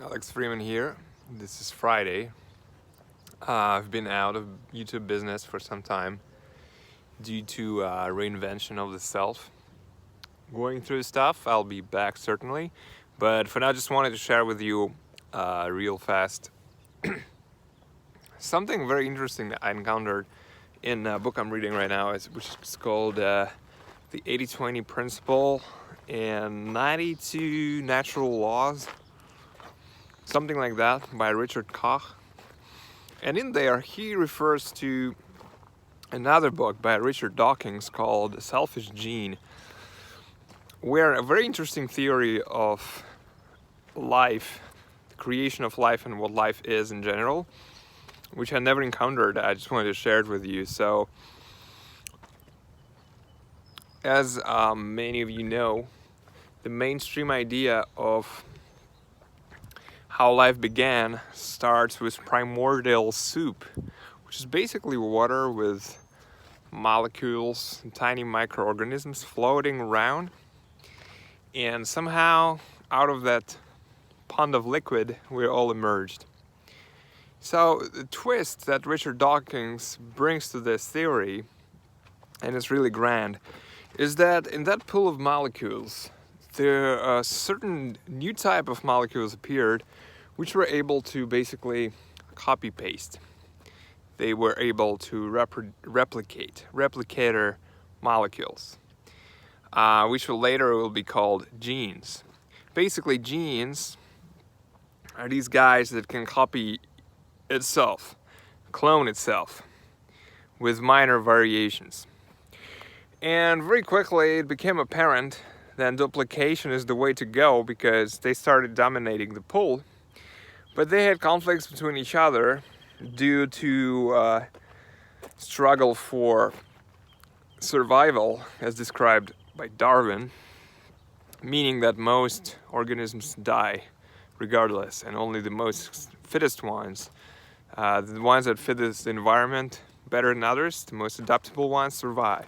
Alex Freeman here. This is Friday. I've been out of YouTube business for some time due to reinvention of the self. Going through stuff, I'll be back certainly, but for now I just wanted to share with you real fast something very interesting that I encountered in a book I'm reading right now, which is called The 80-20 Principle and 92 Natural Laws. Something like that, by Richard Koch. And in there he refers to another book by Richard Dawkins called The Selfish Gene, where a very interesting theory of life, the creation of life and what life is in general, which I never encountered. I just wanted to share it with you. So as many of you know, the mainstream idea of how life began starts with primordial soup, which is basically water with molecules and tiny microorganisms floating around, and somehow out of that pond of liquid we all emerged. So the twist that Richard Dawkins brings to this theory, and it's really grand, is that in that pool of molecules there are certain new type of molecules appeared which were able to basically copy-paste. They were able to replicate, replicator molecules, which later will be called genes. Basically, genes are these guys that can copy itself, clone itself, with minor variations. And very quickly it became apparent that duplication is the way to go, because they started dominating the pool. But they had conflicts between each other due to struggle for survival, as described by Darwin, meaning that most organisms die regardless, and only the most fittest ones, the ones that fit this environment better than others, the most adaptable ones, survive.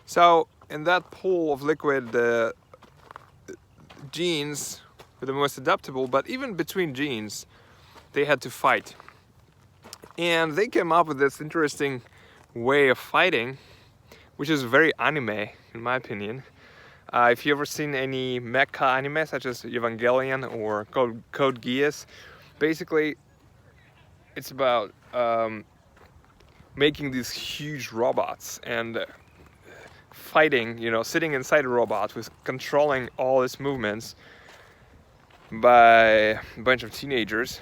So in that pool of liquid, the genes were the most adaptable, but even between genes they had to fight. And they came up with this interesting way of fighting, which is very anime in my opinion. If you ever seen any mecha anime such as Evangelion or Code Geass, basically it's about making these huge robots and fighting, sitting inside a robot with controlling all its movements by a bunch of teenagers,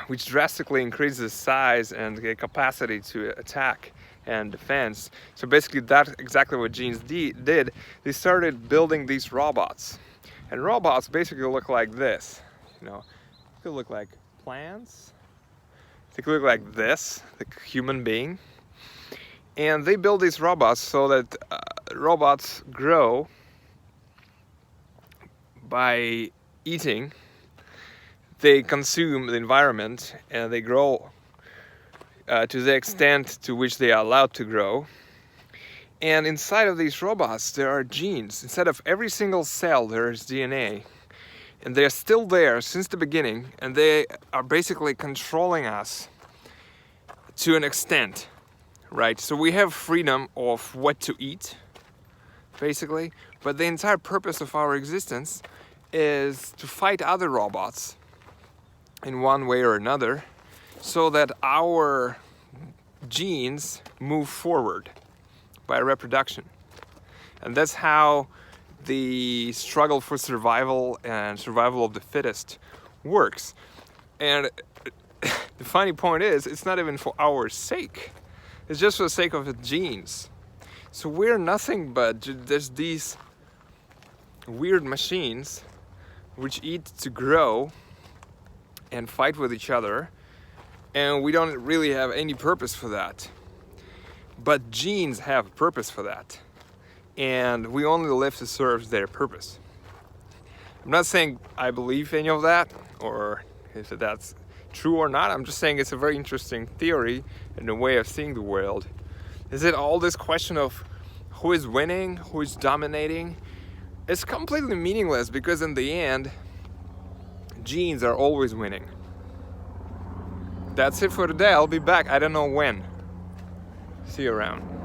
which drastically increases the size and the capacity to attack and defense. So basically that's exactly what genes did. They started building these robots, and robots basically look like this. They could look like plants, they could look like this, like a human being. And they build these robots so that robots grow by eating. They consume the environment and they grow to the extent to which they are allowed to grow. And inside of these robots there are genes. Inside of every single cell there is DNA, and they're still there since the beginning, and they are basically controlling us to an extent, right? So we have freedom of what to eat basically, but the entire purpose of our existence is to fight other robots in one way or another, so that our genes move forward by reproduction. And that's how the struggle for survival and survival of the fittest works. And the funny point is, it's not even for our sake, it's just for the sake of the genes. So we're nothing but just these weird machines which eat to grow and fight with each other, and we don't really have any purpose for that. But genes have a purpose for that, and we only live to serve their purpose. I'm not saying I believe any of that, or if that's true or not. I'm just saying it's a very interesting theory and a way of seeing the world. Is it all this question of who is winning, who is dominating? It's completely meaningless, because in the end genes are always winning. That's it for today. I'll be back. I don't know when. See you around.